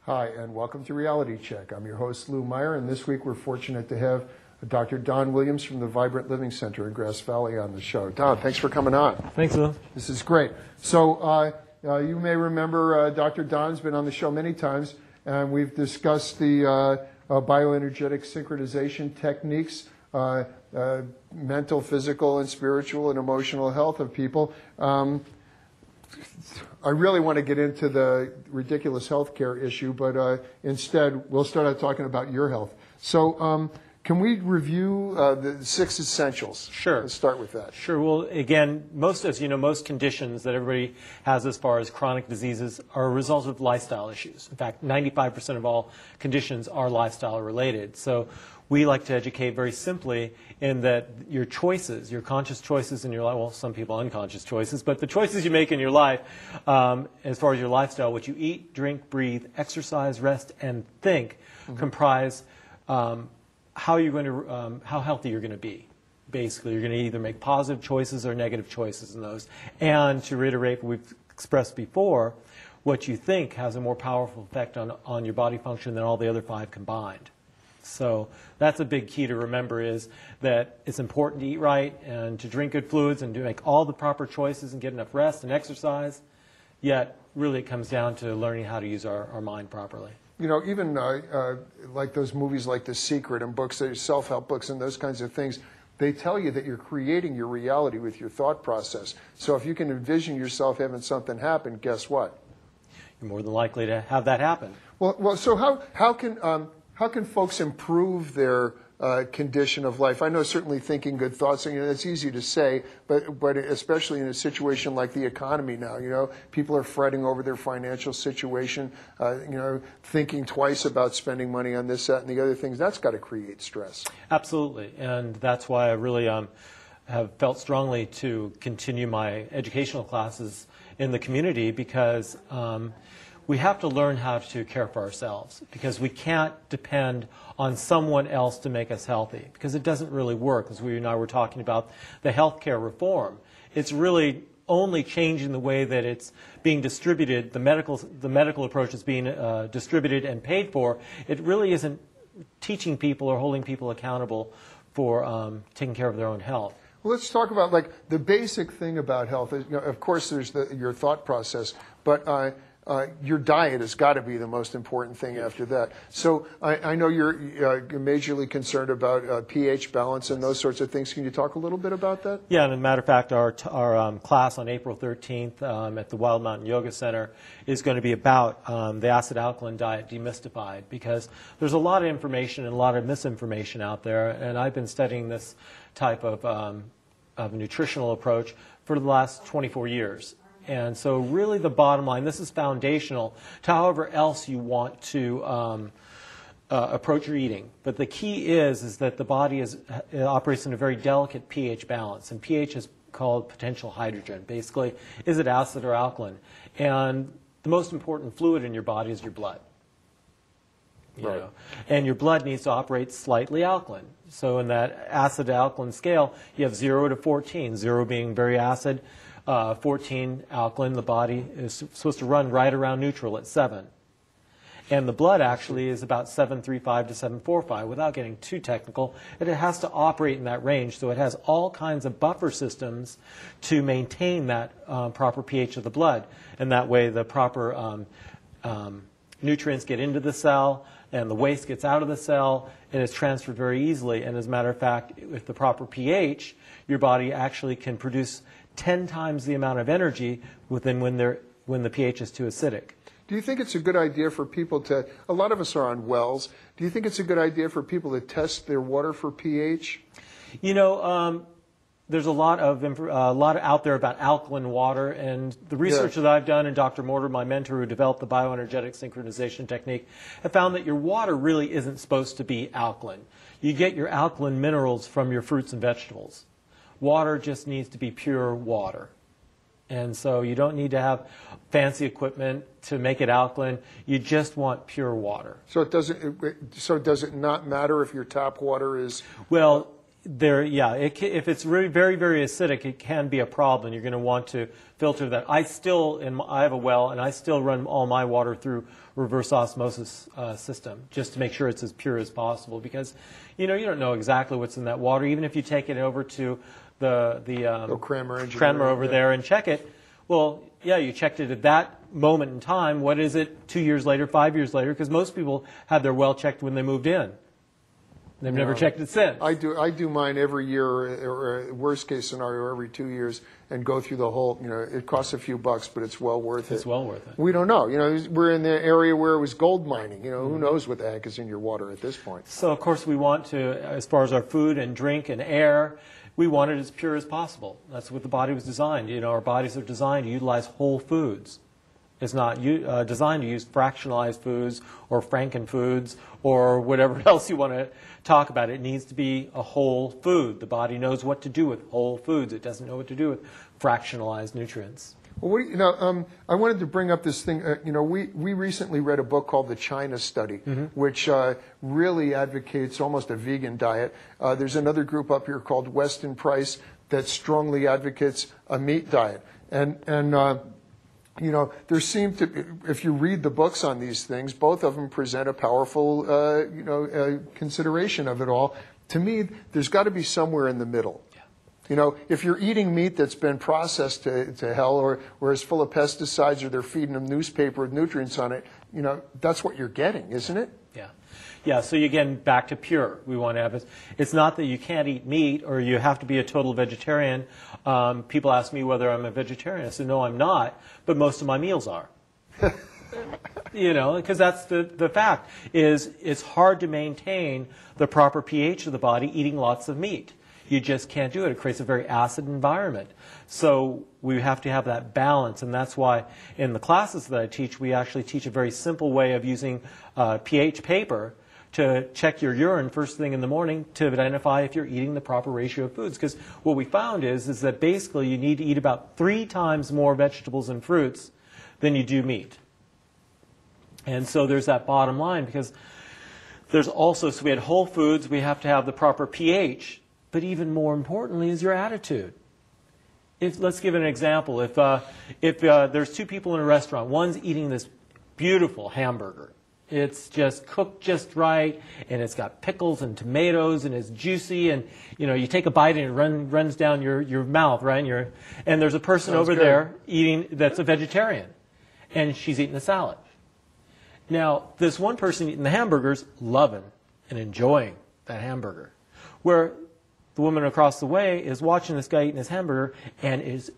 Hi, and welcome to Reality Check. I'm your host, Lou Meyer, and this week we're fortunate to have Dr. Don Williams from the Vibrant Living Center in Grass Valley on the show. Don, thanks for coming on. Thanks, Lou. This is great. So you may remember Dr. Don's been on the show many times, and we've discussed the bioenergetic synchronization techniques, mental, physical, and spiritual and emotional health of people. I really want to get into the ridiculous healthcare issue, but instead we'll start out talking about your health. So can we review the 6 essentials? Sure. Let's start with that. Sure. Well, again, most conditions that everybody has as far as chronic diseases are a result of lifestyle issues. In fact, 95% of all conditions are lifestyle related. So we like to educate very simply in that your choices, your conscious choices in your life, well, some people unconscious choices, but the choices you make in your life as far as your lifestyle, what you eat, drink, breathe, exercise, rest, and think comprise how healthy you're going to be. Basically, you're going to either make positive choices or negative choices in those. And to reiterate what we've expressed before, what you think has a more powerful effect on your body function than all the other 5 combined. So that's a big key to remember, is that it's important to eat right and to drink good fluids and to make all the proper choices and get enough rest and exercise. Yet, really it comes down to learning how to use our mind properly. You know, even like those movies like The Secret and books, self-help books and those kinds of things, they tell you that you're creating your reality with your thought process. So if you can envision yourself having something happen, guess what? You're more than likely to have that happen. Well, so how can folks improve their condition of life? I know certainly thinking good thoughts, and it's easy to say, but especially in a situation like the economy now, people are fretting over their financial situation, thinking twice about spending money on this, that, and the other things. That's got to create stress. Absolutely, and that's why I really have felt strongly to continue my educational classes in the community, because we have to learn how to care for ourselves, because we can't depend on someone else to make us healthy, because it doesn't really work. As we and I were talking about the healthcare reform, it's really only changing the way that it's being distributed, the medical approach is being distributed and paid for. It really isn't teaching people or holding people accountable for taking care of their own health. Well, let's talk about the basic thing about health. Of course, there's your thought process, but your diet has got to be the most important thing after that. So I know you're majorly concerned about pH balance and those sorts of things. Can you talk a little bit about that? Yeah, and as a matter of fact, our class on April 13th at the Wild Mountain Yoga Center is going to be about the acid-alkaline diet demystified, because there's a lot of information and a lot of misinformation out there, and I've been studying this type of nutritional approach for the last 24 years. And so really the bottom line, this is foundational to however else you want to approach your eating. But the key is that the body operates in a very delicate pH balance. And pH is called potential hydrogen. Basically, is it acid or alkaline? And the most important fluid in your body is your blood. You know? And your blood needs to operate slightly alkaline. So in that acid-alkaline scale, you have 0 to 14, 0 being very acid, 14 alkaline. The body is supposed to run right around neutral at 7. And the blood actually is about 735 to 745. Without getting too technical, it has to operate in that range. So it has all kinds of buffer systems to maintain that proper pH of the blood. And that way the proper nutrients get into the cell and the waste gets out of the cell, and it's transferred very easily. And as a matter of fact, with the proper pH, your body actually can produce 10 times the amount of energy when the pH is too acidic. Do you think it's a good idea for people a lot of us are on wells, do you think it's a good idea for people to test their water for pH? There's a lot out there about alkaline water, and the research that I've done, and Dr. Morter, my mentor who developed the bioenergetic synchronization technique, have found that your water really isn't supposed to be alkaline. You get your alkaline minerals from your fruits and vegetables. Water just needs to be pure water. And so you don't need to have fancy equipment to make it alkaline. You just want pure water. So does it not matter if your tap water is... Well, if it's really very, very acidic, it can be a problem. You're going to want to filter that. I have a well, and I still run all my water through reverse osmosis system just to make sure it's as pure as possible, because you don't know exactly what's in that water. Even if you take it over to the Cranmer over there and check it, well, yeah, you checked it at that moment in time. What is it 2 years later, 5 years later? Because most people had their well checked when they moved in. They've never checked it since. I do mine every year, or worst case scenario, every 2 years, and go through the whole. It costs a few bucks, but it's well worth it. It's well worth it. We don't know. We're in the area where it was gold mining. Who knows what the heck is in your water at this point? So of course we want to, as far as our food and drink and air, we want it as pure as possible. That's what the body was designed. Our bodies are designed to utilize whole foods. It's not designed to use fractionalized foods or frankenfoods or whatever else you want to talk about. It needs to be a whole food. The body knows what to do with whole foods. It doesn't know what to do with fractionalized nutrients. Well, I wanted to bring up this thing. We recently read a book called The China Study, which really advocates almost a vegan diet. There's another group up here called Weston Price that strongly advocates a meat diet. There seem to, if you read the books on these things, both of them present a powerful, consideration of it all. To me, there's got to be somewhere in the middle. Yeah. If you're eating meat that's been processed to hell, or is full of pesticides, or they're feeding them newspaper with nutrients on it, that's what you're getting, isn't it? Yeah. Yeah, so again, back to pure. We want to have it. It's not that you can't eat meat or you have to be a total vegetarian. People ask me whether I'm a vegetarian. I said, no, I'm not, but most of my meals are. Because that's the fact, is it's hard to maintain the proper pH of the body eating lots of meat. You just can't do it. It creates a very acid environment. So we have to have that balance, and that's why in the classes that I teach, we actually teach a very simple way of using pH paper to check your urine first thing in the morning to identify if you're eating the proper ratio of foods. Because what we found is that basically you need to eat about 3 times more vegetables and fruits than you do meat. And so there's that bottom line, because there's also, so we had whole foods, we have to have the proper pH, but even more importantly is your attitude. Let's give an example. If there's 2 people in a restaurant, one's eating this beautiful hamburger. It's just cooked just right, and it's got pickles and tomatoes, and it's juicy, and you take a bite and it runs down your mouth, right? And there's a person over there eating that's a vegetarian, and she's eating a salad. Now, this one person eating the hamburger's loving and enjoying that hamburger, where the woman across the way is watching this guy eating his hamburger and is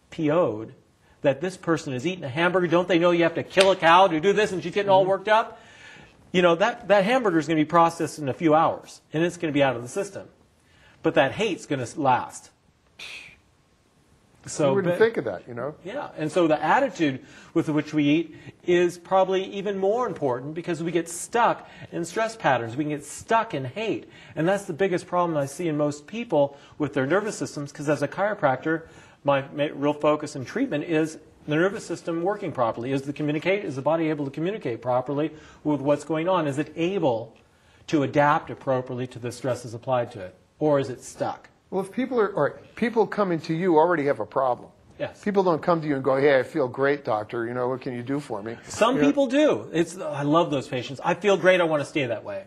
PO'd that this person is eating a hamburger. Don't they know you have to kill a cow to do this? And she's getting all worked up. That hamburger is going to be processed in a few hours, and it's going to be out of the system. But that hate's going to last. So, you wouldn't think of that, Yeah, and so the attitude with which we eat is probably even more important, because we get stuck in stress patterns. We can get stuck in hate. And that's the biggest problem I see in most people with their nervous systems, because as a chiropractor, my real focus in treatment is the nervous system working properly. Is the body able to communicate properly with what's going on? Is it able to adapt appropriately to the stresses applied to it? Or is it stuck? Well, if people coming to you already have a problem. Yes. People don't come to you and go, hey, I feel great, doctor. What can you do for me? Some people do. I love those patients. I feel great. I want to stay that way.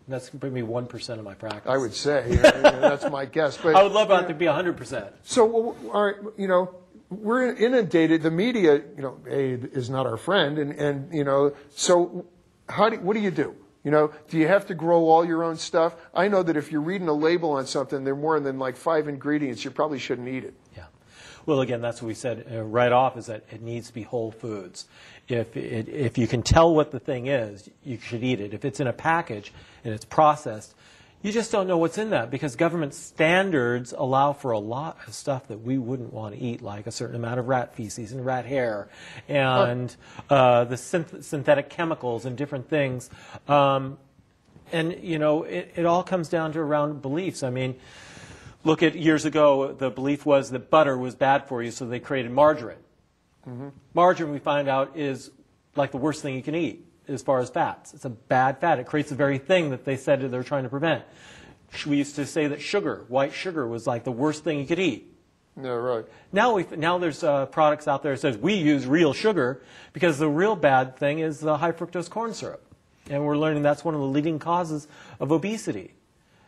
That's maybe 1% of my practice. I would say. That's my guess. But I would love it to be 100%. So, all right, we're inundated. The media, is not our friend. And so what do you do? Do you have to grow all your own stuff? I know that if you're reading a label on something, there are more than like 5 ingredients, you probably shouldn't eat it. Yeah. Well, again, that's what we said right off, is that it needs to be whole foods. If you can tell what the thing is, you should eat it. If it's in a package and it's processed, you just don't know what's in that, because government standards allow for a lot of stuff that we wouldn't want to eat, like a certain amount of rat feces and rat hair and the synthetic chemicals and different things. It all comes down to around beliefs. I mean, look at years ago, the belief was that butter was bad for you, so they created margarine. Mm-hmm. Margarine, we find out, is like the worst thing you can eat as far as fats. It's a bad fat. It creates the very thing that they said they're trying to prevent. we used to say that sugar, white sugar, was like the worst thing you could eat. Yeah, right. Now there's products out there that says we use real sugar because the real bad thing is the high fructose corn syrup. And we're learning that's one of the leading causes of obesity.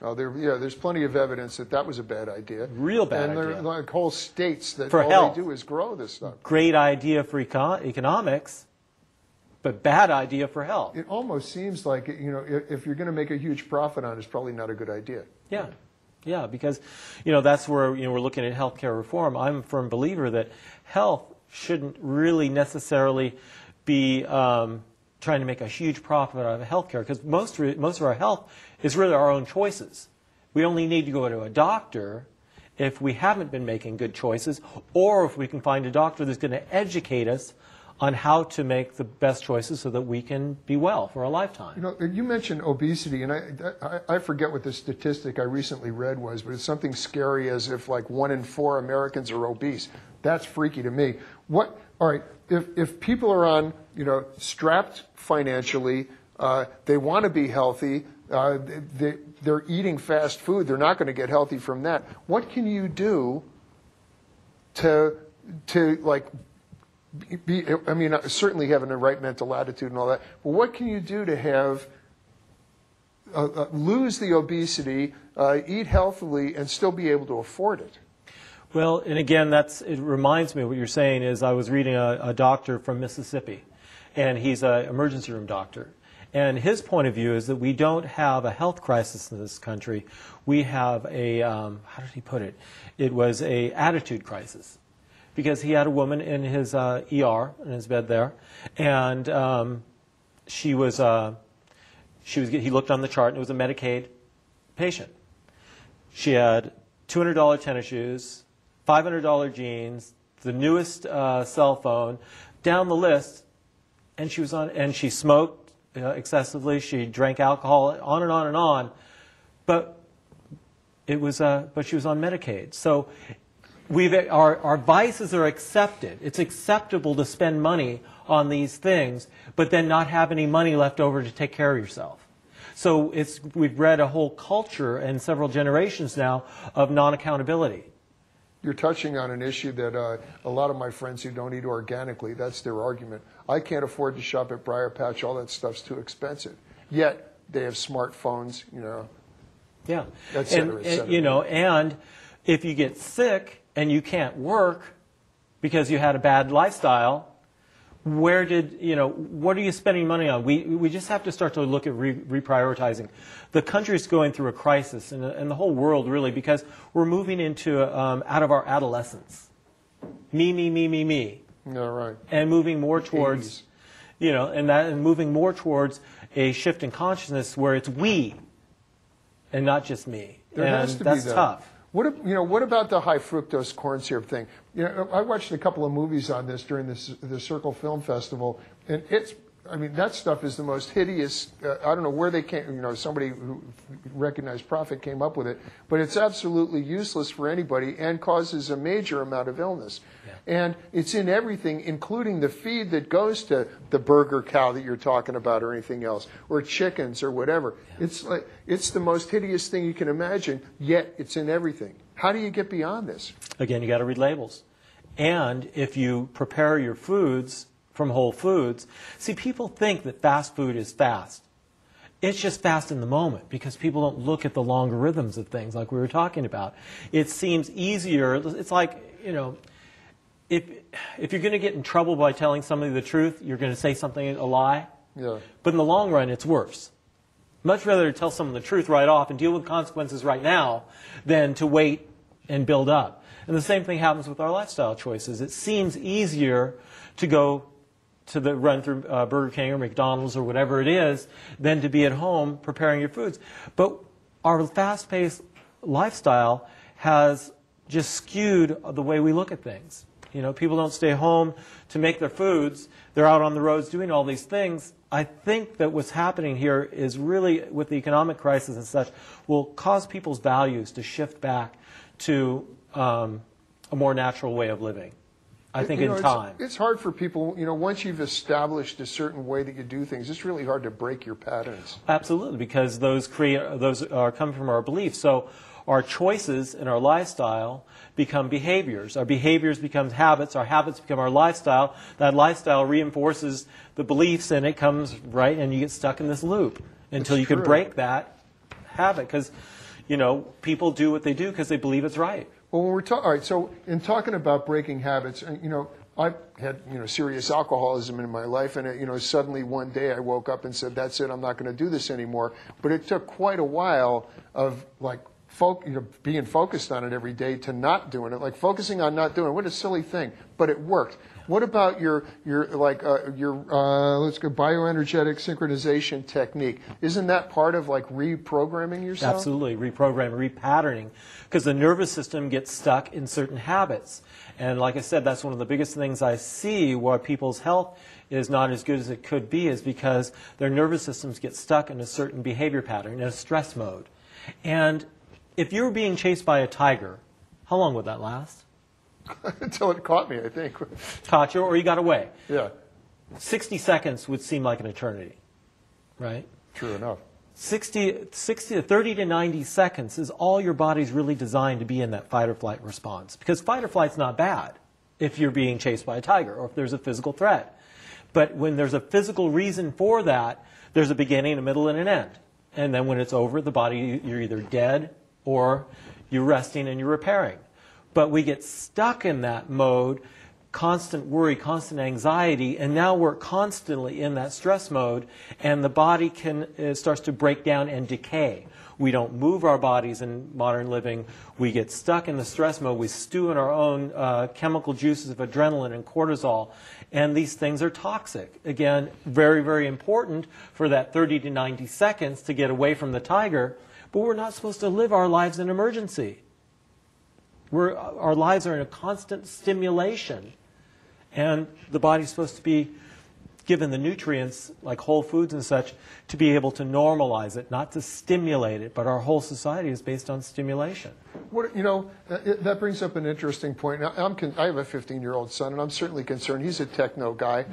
Oh, there's plenty of evidence that that was a bad idea. Real bad idea. And there are like whole states that for all health. they do is grow this stuff. Great idea for economics, but bad idea for health. It almost seems like, if you're going to make a huge profit on it, it's probably not a good idea. Yeah. Yeah, because, that's where, we're looking at healthcare reform. I'm a firm believer that health shouldn't really necessarily be trying to make a huge profit out of healthcare, because most of our health is really our own choices. We only need to go to a doctor if we haven't been making good choices, or if we can find a doctor that's going to educate us on how to make the best choices so that we can be well for a lifetime. You mentioned obesity, and I forget what the statistic I recently read was, but it's something scary as if like 1 in 4 Americans are obese. That's freaky to me. All right, if people are on, strapped financially, they want to be healthy, they're eating fast food, they're not going to get healthy from that. What can you do to like, certainly having the right mental attitude and all that, but what can you do to have lose the obesity, eat healthily, and still be able to afford it? Well, and again, it reminds me of what you're saying is I was reading a doctor from Mississippi, and he's an emergency room doctor. And his point of view is that we don't have a health crisis in this country. We have a, how did he put it? It was an attitude crisis. Because he had a woman in his ER, in his bed there, and he looked on the chart, and it was a Medicaid patient. She had $200 tennis shoes, $500 jeans, the newest cell phone, down the list, and she smoked excessively, she drank alcohol, on and on and on, but she was on Medicaid. So our vices are accepted. It's acceptable to spend money on these things, but then not have any money left over to take care of yourself. So we've bred a whole culture and several generations now of non-accountability. You're touching on an issue that a lot of my friends who don't eat organically, that's their argument. I can't afford to shop at Briar Patch. All that stuff's too expensive. Yet they have smartphones, Yeah. et cetera, et cetera. And if you get sick and you can't work because you had a bad lifestyle, what are you spending money on? We just have to start to look at reprioritizing. The country's going through a crisis, and the whole world really, because we're moving into out of our adolescence. Me. Yeah, right. And moving more towards, 80s. And moving more towards a shift in consciousness where it's we, and not just me. There has to be that's that. tough. What about the high fructose corn syrup thing? I watched a couple of movies on this during the Circle Film Festival, and that stuff is the most hideous. I don't know where they came. Somebody who recognized profit came up with it, but it's absolutely useless for anybody and causes a major amount of illness. Yeah. And it's in everything, including the feed that goes to the burger cow that you're talking about, or anything else, or chickens, or whatever. Yeah. It's the most hideous thing you can imagine. Yet it's in everything. How do you get beyond this? Again, you got to read labels, and if you prepare your foods from Whole Foods. See, people think that fast food is fast. It's just fast in the moment because people don't look at the longer rhythms of things like we were talking about. It seems easier. It's like, if you're going to get in trouble by telling somebody the truth, you're going to say something, a lie. Yeah. But in the long run, it's worse. Much rather tell someone the truth right off and deal with consequences right now than to wait and build up. And the same thing happens with our lifestyle choices. It seems easier to go to run through Burger King or McDonald's or whatever it is than to be at home preparing your foods. But our fast-paced lifestyle has just skewed the way we look at things. People don't stay home to make their foods. They're out on the roads doing all these things. I think that what's happening here is really, with the economic crisis and such, will cause people's values to shift back to a more natural way of living. I think You in know, time. it's hard for people, once you've established a certain way that you do things, it's really hard to break your patterns. Absolutely, because those are coming from our beliefs. So our choices in our lifestyle become behaviors. Our behaviors become habits. Our habits become our lifestyle. That lifestyle reinforces the beliefs, and it comes right, and you get stuck in this loop until you can break that habit. Because, people do what they do because they believe it's right. Well, when we're all right, so in talking about breaking habits, I've had, serious alcoholism in my life, and, suddenly one day I woke up and said, that's it, I'm not going to do this anymore. But it took quite a while of, being focused on it every day to not doing it, like focusing on not doing it. What a silly thing, but it worked. What about your let's go bioenergetic synchronization technique? Isn't that part of reprogramming yourself? Absolutely, reprogramming, repatterning, because the nervous system gets stuck in certain habits. And like I said, that's one of the biggest things I see why people's health is not as good as it could be, is because their nervous systems get stuck in a certain behavior pattern, in a stress mode. And if you were being chased by a tiger, how long would that last? Until it caught me, I think. Caught you, or you got away. Yeah. 60 seconds would seem like an eternity, right? True enough. 30 to 90 seconds is all your body's really designed to be in that fight or flight response. Because fight or flight's not bad if you're being chased by a tiger or if there's a physical threat. But when there's a physical reason for that, there's a beginning, a middle, and an end. And then when it's over, the body, you're either dead or you're resting and you're repairing. But we get stuck in that mode, constant worry, constant anxiety, and now we're constantly in that stress mode, and the body starts to break down and decay. We don't move our bodies in modern living. We get stuck in the stress mode. We stew in our own chemical juices of adrenaline and cortisol, and these things are toxic. Again, very, very important for that 30 to 90 seconds to get away from the tiger, but we're not supposed to live our lives in emergency. Our lives are in a constant stimulation, and the body's supposed to be given the nutrients, like whole foods and such, to be able to normalize it, not to stimulate it. But our whole society is based on stimulation. That brings up an interesting point. Now, I have a 15-year-old son, and I'm certainly concerned. He's a techno guy.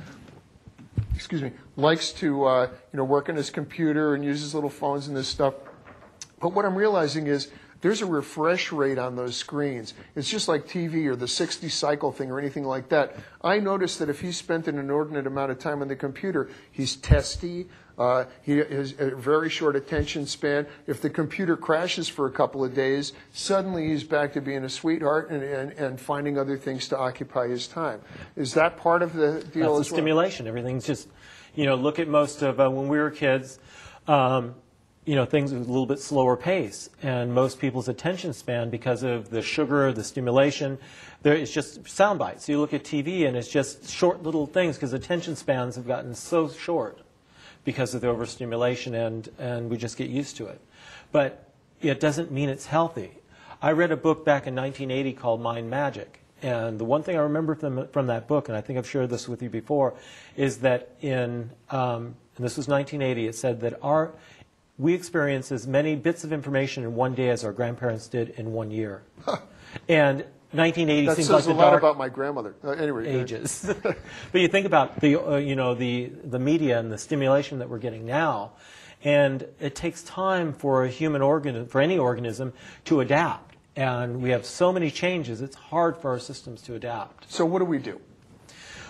Excuse me. Likes to work on his computer and uses little phones and this stuff. But what I'm realizing is there's a refresh rate on those screens. It's just like TV or the 60 cycle thing or anything like that. I noticed that if he spent an inordinate amount of time on the computer, he's testy. He has a very short attention span. If the computer crashes for a couple of days, suddenly he's back to being a sweetheart and finding other things to occupy his time. Is that part of the deal That's as well? Stimulation. Everything's just, look at most of when we were kids. Things with a little bit slower pace, and most people's attention span, because of the sugar, the stimulation, it's just sound bites. You look at TV, and it's just short little things, because attention spans have gotten so short because of the overstimulation, and we just get used to it. But it doesn't mean it's healthy. I read a book back in 1980 called Mind Magic, and the one thing I remember from that book, and I think I've shared this with you before, is that and this was 1980, it said that we experience as many bits of information in one day as our grandparents did in 1 year. And 1980 that seems says like the a lot dark about my grandmother. Anyway, ages. But you think about the media and the stimulation that we're getting now, and it takes time for any organism to adapt. And we have so many changes; it's hard for our systems to adapt. So what do we do?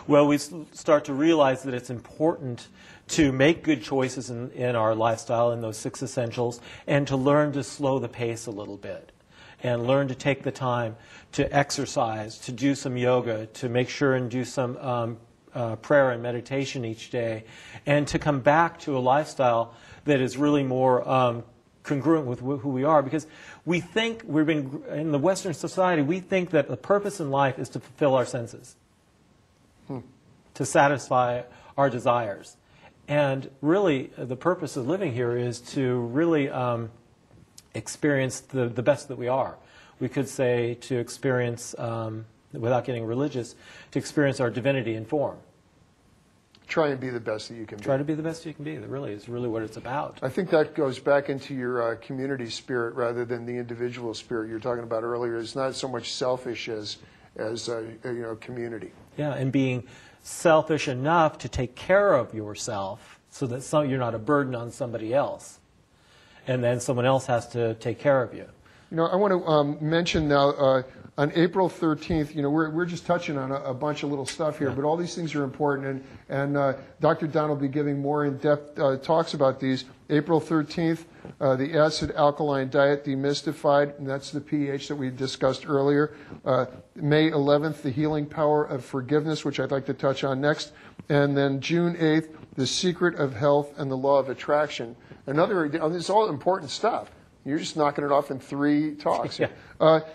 Well, we start to realize that it's important to make good choices in our lifestyle, in those 6 essentials, and to learn to slow the pace a little bit, and learn to take the time to exercise, to do some yoga, to make sure and do some prayer and meditation each day, and to come back to a lifestyle that is really more congruent with who we are. Because we think in the Western society, we think that the purpose in life is to fulfill our senses, to satisfy our desires. And really, the purpose of living here is to really experience the best that we are. We could say to experience, without getting religious, to experience our divinity in form. Try and be the best that you can be. Try to be the best you can be. That really is really what it's about. I think that goes back into your community spirit rather than the individual spirit you were talking about earlier. It's not so much selfish as as community. Yeah, and being selfish enough to take care of yourself so that you're not a burden on somebody else. And then someone else has to take care of you. I want to mention now, on April 13th, we're just touching on a bunch of little stuff here, but all these things are important, and Dr. Don will be giving more in-depth talks about these. April 13th, the acid-alkaline diet demystified, and that's the pH that we discussed earlier. May 11th, the healing power of forgiveness, which I'd like to touch on next. And then June 8th, the secret of health and the law of attraction. It's all important stuff. You're just knocking it off in 3 talks. Yeah.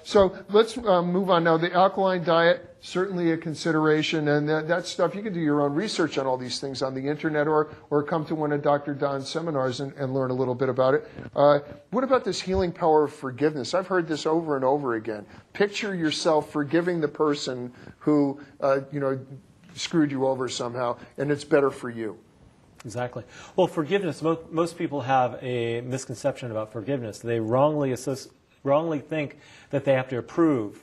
So let's move on now. The alkaline diet, certainly a consideration, and that stuff, you can do your own research on all these things on the internet or come to one of Dr. Don's seminars and learn a little bit about it. What about this healing power of forgiveness? I've heard this over and over again. Picture yourself forgiving the person who, screwed you over somehow, and it's better for you. Exactly. Well, forgiveness, most people have a misconception about forgiveness. They wrongly think that they have to approve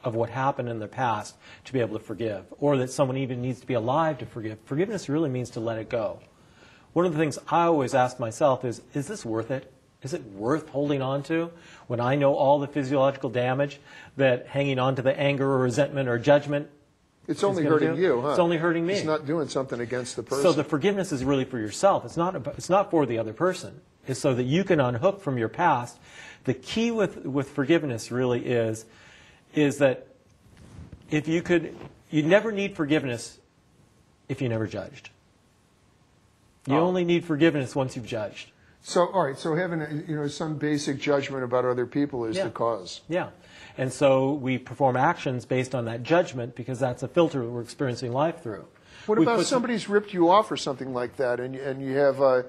of what happened in their past to be able to forgive, or that someone even needs to be alive to forgive. Forgiveness really means to let it go. One of the things I always ask myself is this worth it? Is it worth holding on to when I know all the physiological damage that hanging on to the anger or resentment or judgment? It's only hurting you, huh? It's only hurting me. It's not doing something against the person. So the forgiveness is really for yourself. It's not for the other person. It's so that you can unhook from your past. The key with forgiveness really is that if you never need forgiveness if you never judged. You only need forgiveness once you've judged. So, all right. So having some basic judgment about other people is the cause. Yeah. And so we perform actions based on that judgment because that's a filter that we're experiencing life through. What about somebody's ripped you off or something like that, and you have a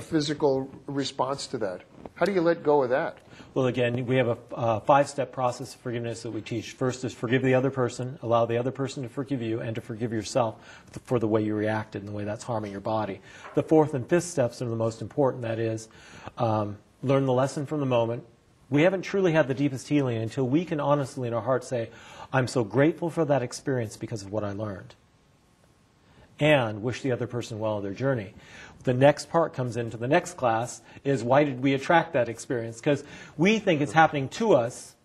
physical response to that? How do you let go of that? Well, again, we have a 5-step process of forgiveness that we teach. First is forgive the other person, allow the other person to forgive you, and to forgive yourself for the way you reacted and the way that's harming your body. The 4th and 5th steps are the most important. That is, learn the lesson from the moment. We haven't truly had the deepest healing until we can honestly in our heart say, I'm so grateful for that experience because of what I learned. And wish the other person well on their journey. The next part comes into the next class is why did we attract that experience? Because we think it's happening to us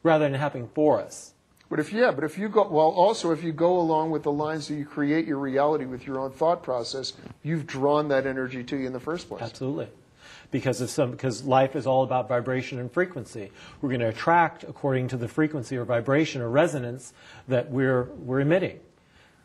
rather than happening for us. But if you go along with the lines that you create your reality with your own thought process, you've drawn that energy to you in the first place. Absolutely. Because life is all about vibration and frequency. We're going to attract according to the frequency or vibration or resonance that we're emitting.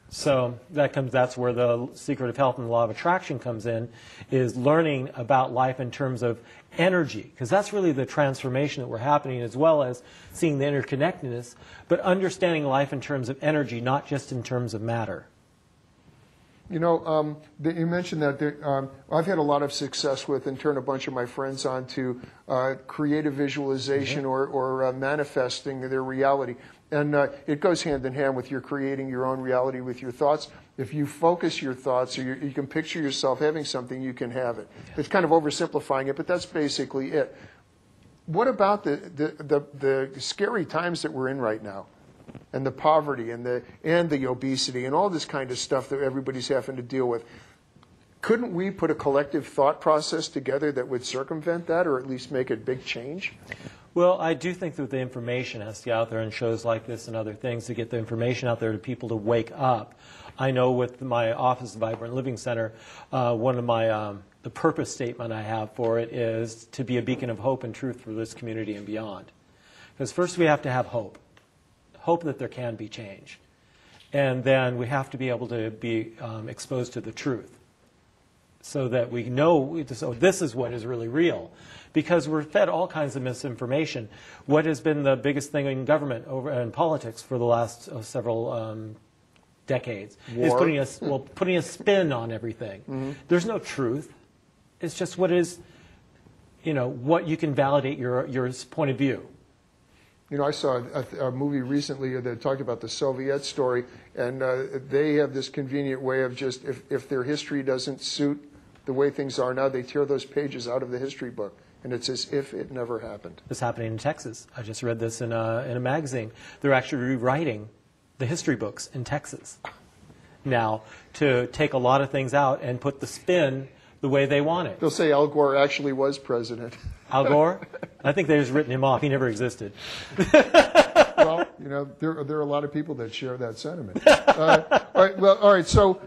So that's where the secret of health and the law of attraction comes in, is learning about life in terms of energy, because that's really the transformation that we're happening, as well as seeing the interconnectedness, but understanding life in terms of energy, not just in terms of matter. You mentioned that I've had a lot of success with and turned a bunch of my friends on to creative visualization or manifesting their reality. And it goes hand in hand with your creating your own reality with your thoughts. If you focus your thoughts, or you can picture yourself having something, you can have it. It's kind of oversimplifying it, but that's basically it. What about the scary times that we're in right now? And the poverty and the obesity and all this kind of stuff that everybody's having to deal with. Couldn't we put a collective thought process together that would circumvent that, or at least make a big change? Well, I do think that the information has to get out there in shows like this and other things to get the information out there to people to wake up. I know with my Office of Vibrant Living Center, one of my the purpose statement I have for it is to be a beacon of hope and truth for this community and beyond. Because first we have to have hope. Hope that there can be change. And then we have to be able to be exposed to the truth so that we know, so this is what is really real. Because we're fed all kinds of misinformation. What has been the biggest thing in government and politics for the last several decades is putting a spin on everything. Mm-hmm. There's no truth. It's just what is, what you can validate your point of view. I saw a movie recently that talked about the Soviet story, and they have this convenient way of just, if their history doesn't suit the way things are now, they tear those pages out of the history book and it's as if it never happened. It's happening in Texas. I just read this in a magazine. They're actually rewriting the history books in Texas now to take a lot of things out and put the spin the way they want it. They'll say Al Gore actually was president. Al Gore? I think they've just written him off. He never existed. Well, there are a lot of people that share that sentiment. All right. So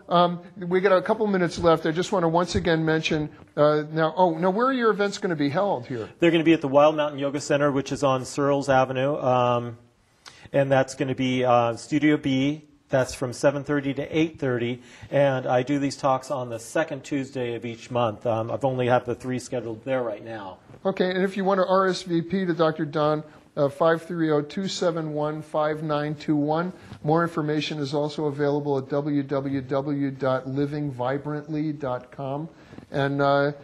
we got a couple minutes left. I just want to once again mention now. Where are your events going to be held here? They're going to be at the Wild Mountain Yoga Center, which is on Searles Avenue, and that's going to be Studio B. That's from 7:30 to 8:30, and I do these talks on the second Tuesday of each month. I've only have the 3 scheduled there right now. Okay, and if you want to RSVP to Dr. Don, 530-271-5921. More information is also available at www.livingvibrantly.com. And let's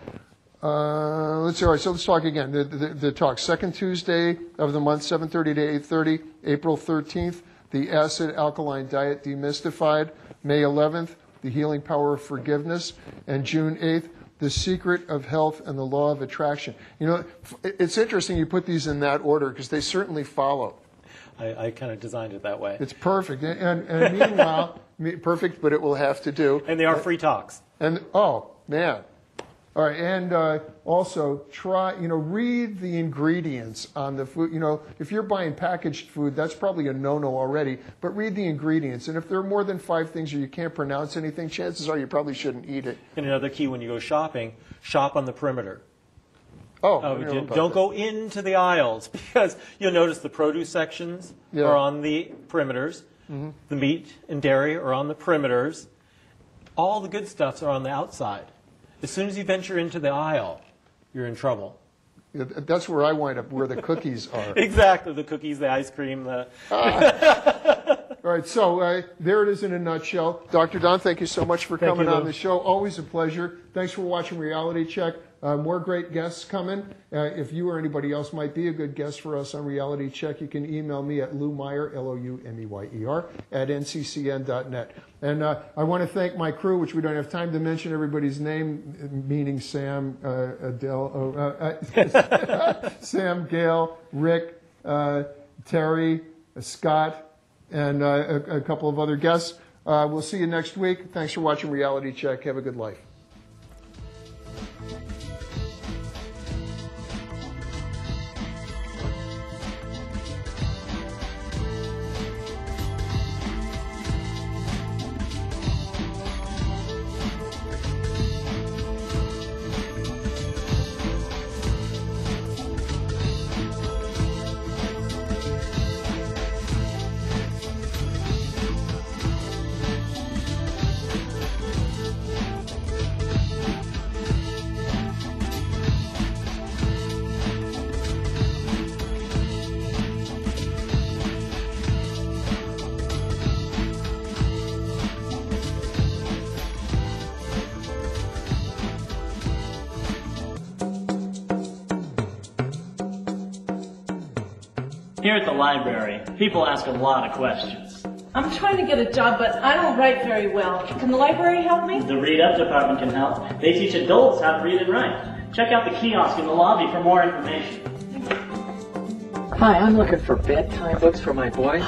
see. All right, so let's talk again. The talk, second Tuesday of the month, 7:30 to 8:30, April 13th. The Acid Alkaline Diet Demystified, May 11th, The Healing Power of Forgiveness, and June 8th, The Secret of Health and the Law of Attraction. It's interesting you put these in that order because they certainly follow. I kind of designed it that way. It's perfect. And meanwhile, perfect, but it will have to do. And they are free talks. And, oh, man. All right, and also read the ingredients on the food. If you're buying packaged food, that's probably a no-no already, but read the ingredients. And if there are more than 5 things or you can't pronounce anything, chances are you probably shouldn't eat it. And another key when you go shopping, shop on the perimeter. Don't go into the aisles because you'll notice the produce sections are on the perimeters. Mm-hmm. The meat and dairy are on the perimeters. All the good stuffs are on the outside. As soon as you venture into the aisle, you're in trouble. Yeah, that's where I wind up, where the cookies are. Exactly, the cookies, the ice cream. All right, so there it is in a nutshell. Dr. Don, thank you so much for coming on the show. Always a pleasure. Thanks for watching Reality Check. More great guests coming. If you or anybody else might be a good guest for us on Reality Check, you can email me at Lou Meyer, LOUMEYER, at nccn.net. And I want to thank my crew, which we don't have time to mention everybody's name, meaning Sam, Sam, Gail, Rick, Terry, Scott, and a couple of other guests. We'll see you next week. Thanks for watching Reality Check. Have a good life. Here at the library, people ask a lot of questions. I'm trying to get a job, but I don't write very well. Can the library help me? The Read Up department can help. They teach adults how to read and write. Check out the kiosk in the lobby for more information. Hi, I'm looking for bedtime books for my boy.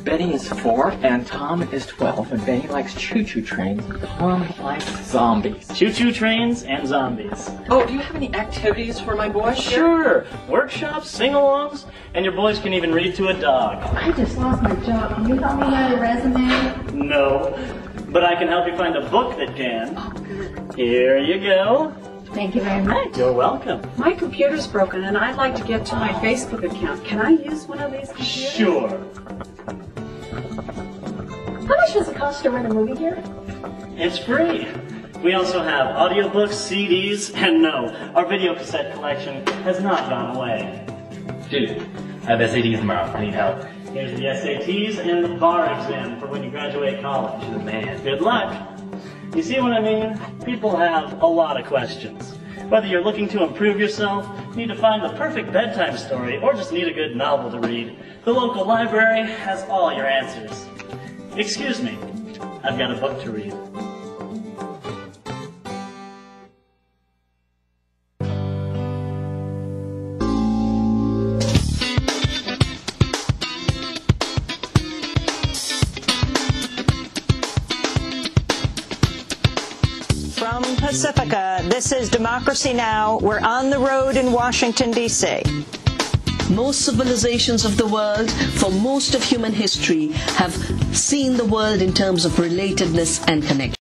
Benny is 4 and Tom is 12, and Benny likes choo-choo trains. Tom likes zombies. Choo-choo trains and zombies. Oh, do you have any activities for my boy? Sure. Workshops, sing-alongs, and your boys can even read to a dog. I just lost my job. Can you help me write a resume? No, but I can help you find a book that can. Oh, good. Here you go. Thank you very much. You're welcome. My computer's broken and I'd like to get to my Facebook account. Can I use one of these computers? Sure. How much does it cost to rent a movie here? It's free. We also have audiobooks, CDs, and no, our video cassette collection has not gone away. Dude, I have SATs tomorrow. I need help. Here's the SATs and the bar exam for when you graduate college. Oh, man. Good luck. You see what I mean? People have a lot of questions. Whether you're looking to improve yourself, need to find the perfect bedtime story, or just need a good novel to read, the local library has all your answers. Excuse me, I've got a book to read. from Pacifica, this is Democracy Now! We're on the road in Washington, D.C. Most civilizations of the world, for most of human history, have seen the world in terms of relatedness and connection.